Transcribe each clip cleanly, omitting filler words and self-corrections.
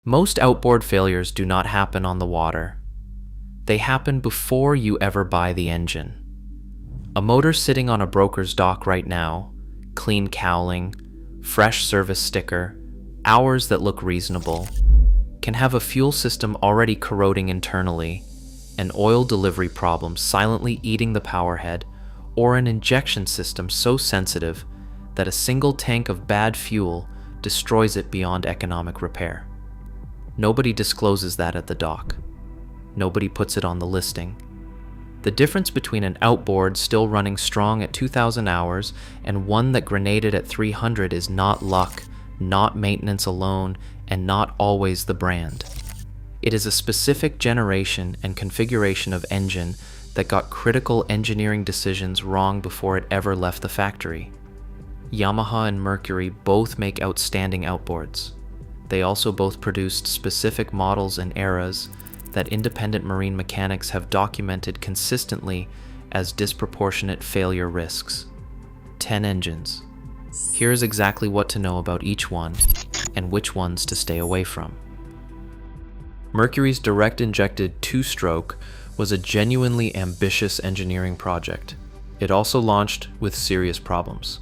Most outboard failures do not happen on the water. They happen before you ever buy the engine. A motor sitting on a broker's dock right now, clean cowling, fresh service sticker, hours that look reasonable, can have a fuel system already corroding internally, an oil delivery problem silently eating the powerhead, or an injection system so sensitive that a single tank of bad fuel destroys it beyond economic repair. Nobody discloses that at the dock. Nobody puts it on the listing. The difference between an outboard still running strong at 2,000 hours and one that grenaded at 300 is not luck, not maintenance alone, and not always the brand. It is a specific generation and configuration of engine that got critical engineering decisions wrong before it ever left the factory. Yamaha and Mercury both make outstanding outboards. They also both produced specific models and eras that independent marine mechanics have documented consistently as disproportionate failure risks. 10 engines. Here's exactly what to know about each one and which ones to stay away from. Mercury's direct injected two-stroke was a genuinely ambitious engineering project. It also launched with serious problems.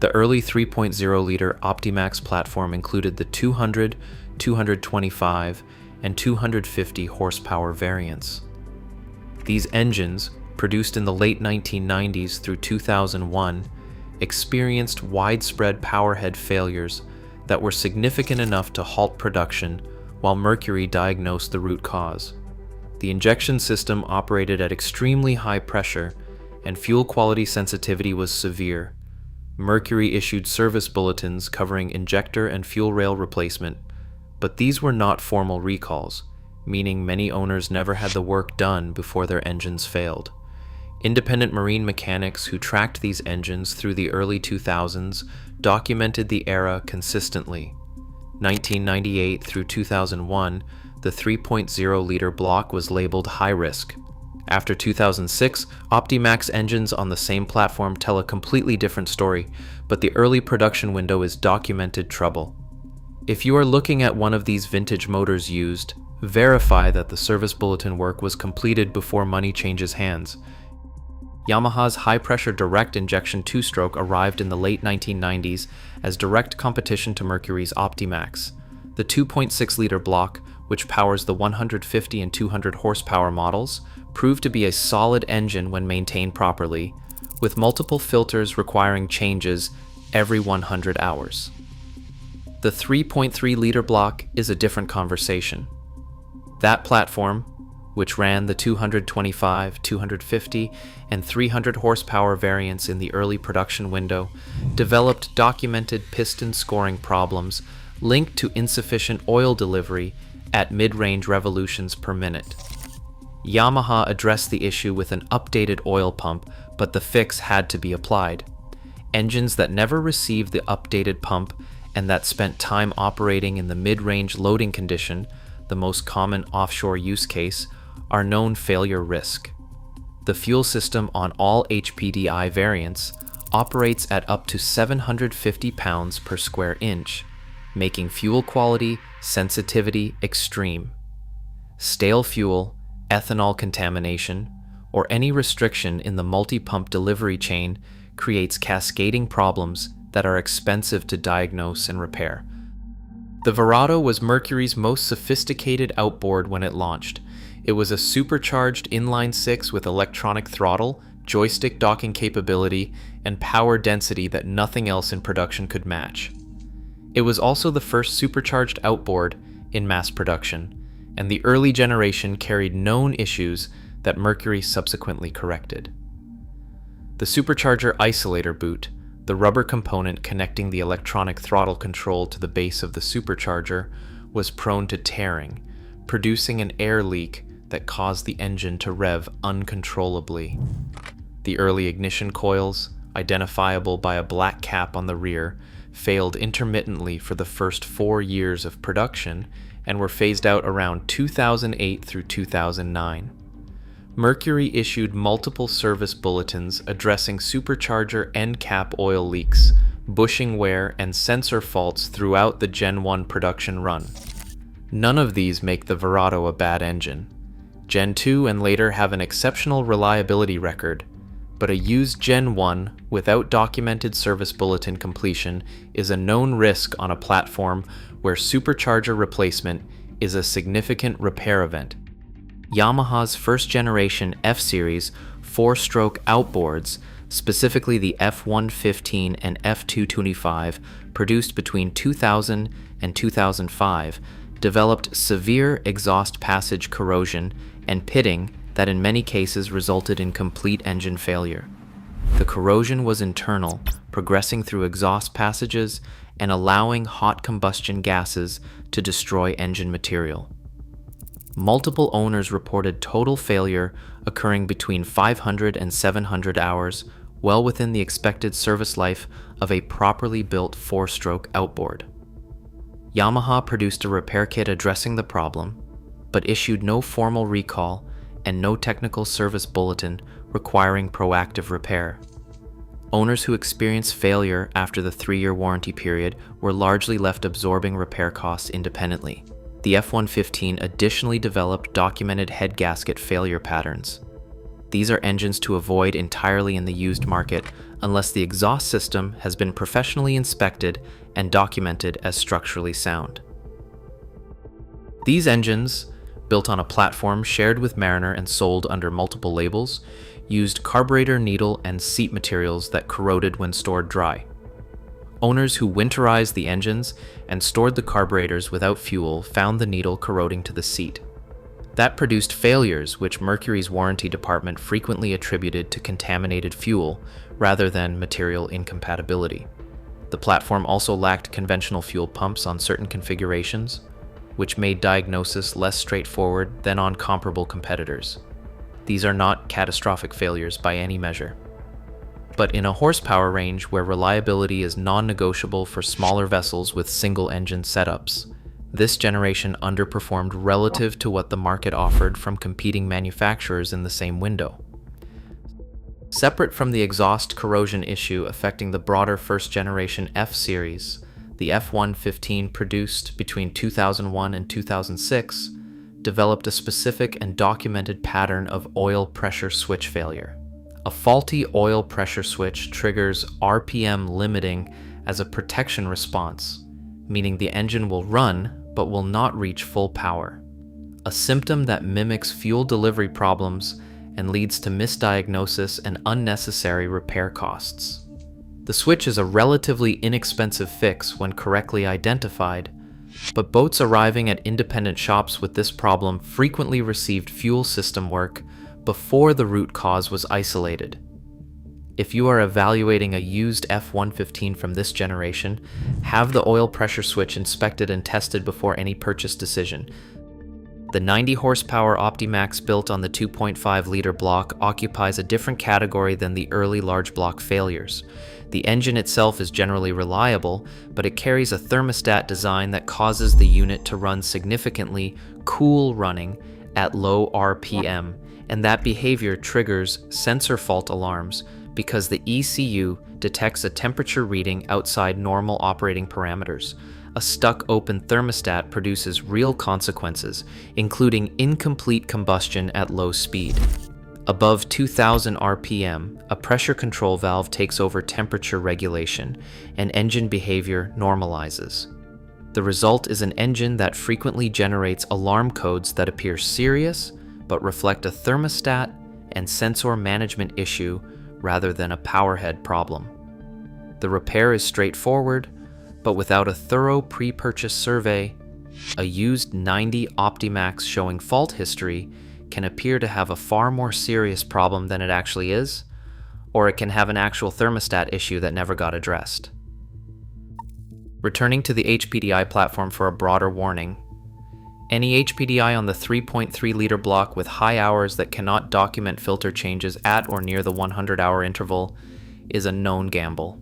The early 3.0-liter OptiMax platform included the 200, 225, and 250 horsepower variants. These engines, produced in the late 1990s through 2001, experienced widespread powerhead failures that were significant enough to halt production while Mercury diagnosed the root cause. The injection system operated at extremely high pressure, and fuel quality sensitivity was severe. Mercury issued service bulletins covering injector and fuel rail replacement, but these were not formal recalls, meaning many owners never had the work done before their engines failed. Independent marine mechanics who tracked these engines through the early 2000s documented the era consistently. 1998 through 2001, the 3.0-liter block was labeled high risk. After 2006, OptiMax engines on the same platform tell a completely different story, but the early production window is documented trouble. If you are looking at one of these vintage motors used, verify that the service bulletin work was completed before money changes hands. Yamaha's high-pressure direct injection two-stroke arrived in the late 1990s as direct competition to Mercury's OptiMax. The 2.6-liter block, which powers the 150 and 200 horsepower models, proved to be a solid engine when maintained properly, with multiple filters requiring changes every 100 hours. The 3.3-liter block is a different conversation. That platform, which ran the 225, 250, and 300 horsepower variants in the early production window, developed documented piston scoring problems linked to insufficient oil delivery at mid-range revolutions per minute. Yamaha addressed the issue with an updated oil pump, but the fix had to be applied. Engines that never received the updated pump and that spent time operating in the mid-range loading condition, the most common offshore use case, are known failure risk. The fuel system on all HPDI variants operates at up to 750 pounds per square inch, making fuel quality sensitivity extreme. Stale fuel, ethanol contamination, or any restriction in the multi-pump delivery chain creates cascading problems that are expensive to diagnose and repair. The Verado was Mercury's most sophisticated outboard when it launched. It was a supercharged inline-six with electronic throttle, joystick docking capability, and power density that nothing else in production could match. It was also the first supercharged outboard in mass production, and the early generation carried known issues that Mercury subsequently corrected. The supercharger isolator boot, the rubber component connecting the electronic throttle control to the base of the supercharger, was prone to tearing, producing an air leak that caused the engine to rev uncontrollably. The early ignition coils, identifiable by a black cap on the rear, failed intermittently for the first 4 years of production and were phased out around 2008 through 2009. Mercury issued multiple service bulletins addressing supercharger end cap oil leaks, bushing wear, and sensor faults throughout the Gen 1 production run. None of these make the Verado a bad engine. Gen 2 and later have an exceptional reliability record, but a used Gen 1 without documented service bulletin completion is a known risk on a platform where supercharger replacement is a significant repair event. Yamaha's first-generation F-series four-stroke outboards, specifically the F-115 and F-225, produced between 2000 and 2005, developed severe exhaust passage corrosion and pitting that in many cases resulted in complete engine failure. The corrosion was internal, progressing through exhaust passages and allowing hot combustion gases to destroy engine material. Multiple owners reported total failure occurring between 500 and 700 hours, well within the expected service life of a properly built four-stroke outboard. Yamaha produced a repair kit addressing the problem, but issued no formal recall and no technical service bulletin requiring proactive repair. Owners who experienced failure after the 3-year warranty period were largely left absorbing repair costs independently. The F-115 additionally developed documented head gasket failure patterns. These are engines to avoid entirely in the used market unless the exhaust system has been professionally inspected and documented as structurally sound. These engines, built on a platform shared with Mariner and sold under multiple labels, used carburetor needle and seat materials that corroded when stored dry. Owners who winterized the engines and stored the carburetors without fuel found the needle corroding to the seat. That produced failures which Mercury's warranty department frequently attributed to contaminated fuel rather than material incompatibility. The platform also lacked conventional fuel pumps on certain configurations, which made diagnosis less straightforward than on comparable competitors. These are not catastrophic failures by any measure. But in a horsepower range where reliability is non-negotiable for smaller vessels with single-engine setups, this generation underperformed relative to what the market offered from competing manufacturers in the same window. Separate from the exhaust corrosion issue affecting the broader first-generation F-series, the F-115 produced between 2001 and 2006 developed a specific and documented pattern of oil pressure switch failure. A faulty oil pressure switch triggers RPM limiting as a protection response, meaning the engine will run but will not reach full power, a symptom that mimics fuel delivery problems and leads to misdiagnosis and unnecessary repair costs. The switch is a relatively inexpensive fix when correctly identified, but boats arriving at independent shops with this problem frequently received fuel system work before the root cause was isolated. If you are evaluating a used F-115 from this generation, have the oil pressure switch inspected and tested before any purchase decision. The 90 horsepower OptiMax built on the 2.5-liter block occupies a different category than the early large block failures. The engine itself is generally reliable, but it carries a thermostat design that causes the unit to run significantly cool running at low RPM, and that behavior triggers sensor fault alarms because the ECU detects a temperature reading outside normal operating parameters. A stuck open thermostat produces real consequences, including incomplete combustion at low speed. Above 2000 RPM, a pressure control valve takes over temperature regulation, and engine behavior normalizes. The result is an engine that frequently generates alarm codes that appear serious, but reflect a thermostat and sensor management issue rather than a powerhead problem. The repair is straightforward, but without a thorough pre-purchase survey, a used 90 OptiMax showing fault history can appear to have a far more serious problem than it actually is, or it can have an actual thermostat issue that never got addressed. Returning to the HPDI platform for a broader warning, any HPDI on the 3.3-liter block with high hours that cannot document filter changes at or near the 100-hour interval is a known gamble.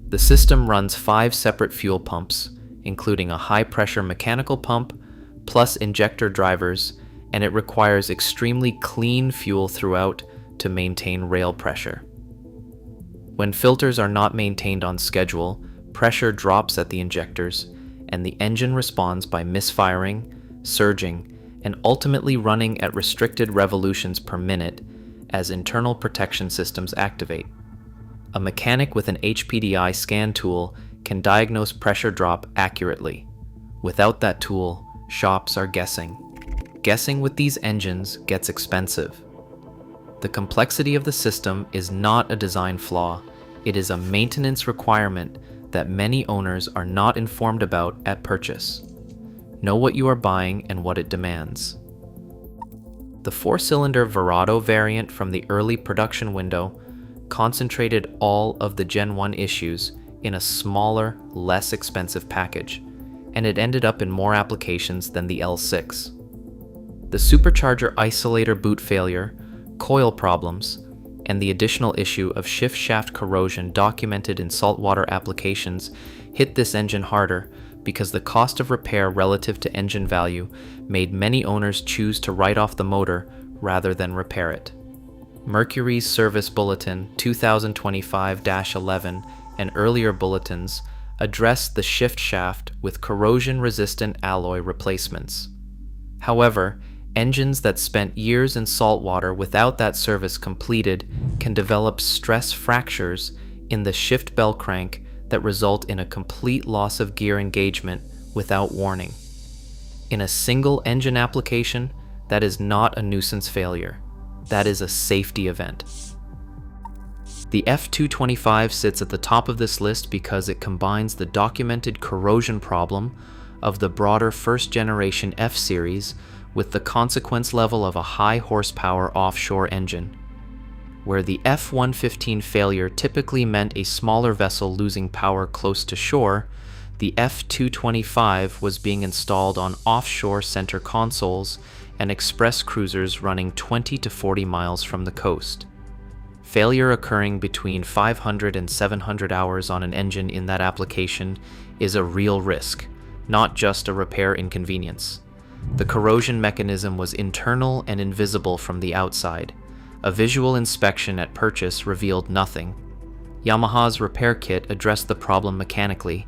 The system runs 5 separate fuel pumps, including a high-pressure mechanical pump, plus injector drivers, and it requires extremely clean fuel throughout to maintain rail pressure. When filters are not maintained on schedule, pressure drops at the injectors, and the engine responds by misfiring, surging, and ultimately running at restricted revolutions per minute as internal protection systems activate. A mechanic with an HPDI scan tool can diagnose pressure drop accurately. Without that tool, shops are guessing. Guessing with these engines gets expensive. The complexity of the system is not a design flaw, it is a maintenance requirement that many owners are not informed about at purchase. Know what you are buying and what it demands. The 4-cylinder Verado variant from the early production window concentrated all of the Gen 1 issues in a smaller, less expensive package, and it ended up in more applications than the L6. The supercharger isolator boot failure, coil problems, and the additional issue of shift shaft corrosion documented in saltwater applications hit this engine harder because the cost of repair relative to engine value made many owners choose to write off the motor rather than repair it. Mercury's Service Bulletin 2025-11 and earlier bulletins addressed the shift shaft with corrosion-resistant alloy replacements. However, engines that spent years in saltwater without that service completed can develop stress fractures in the shift bell crank that result in a complete loss of gear engagement without warning. In a single engine application, that is not a nuisance failure. That is a safety event. The F225 sits at the top of this list because it combines the documented corrosion problem of the broader first-generation F-series with the consequence level of a high-horsepower offshore engine. Where the F-115 failure typically meant a smaller vessel losing power close to shore, the F-225 was being installed on offshore center consoles and express cruisers running 20 to 40 miles from the coast. Failure occurring between 500 and 700 hours on an engine in that application is a real risk, not just a repair inconvenience. The corrosion mechanism was internal and invisible from the outside. A visual inspection at purchase revealed nothing. Yamaha's repair kit addressed the problem mechanically,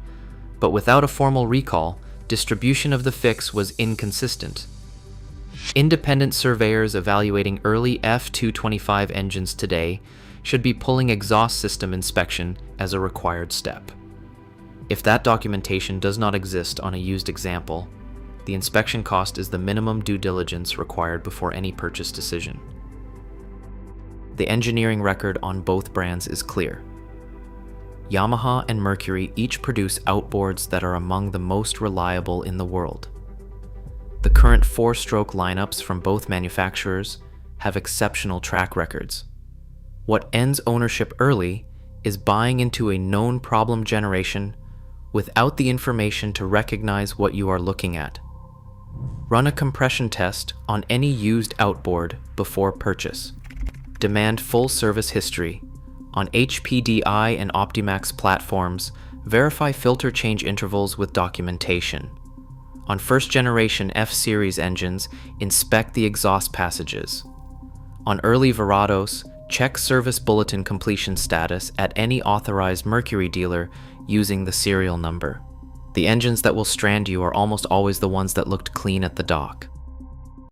but without a formal recall, distribution of the fix was inconsistent. Independent surveyors evaluating early F225 engines today should be pulling exhaust system inspection as a required step. If that documentation does not exist on a used example, the inspection cost is the minimum due diligence required before any purchase decision. The engineering record on both brands is clear. Yamaha and Mercury each produce outboards that are among the most reliable in the world. The current 4-stroke lineups from both manufacturers have exceptional track records. What ends ownership early is buying into a known problem generation without the information to recognize what you are looking at. Run a compression test on any used outboard before purchase. Demand full service history. On HPDI and OptiMax platforms, verify filter change intervals with documentation. On first-generation F-series engines, inspect the exhaust passages. On early Verados, check service bulletin completion status at any authorized Mercury dealer using the serial number. The engines that will strand you are almost always the ones that looked clean at the dock.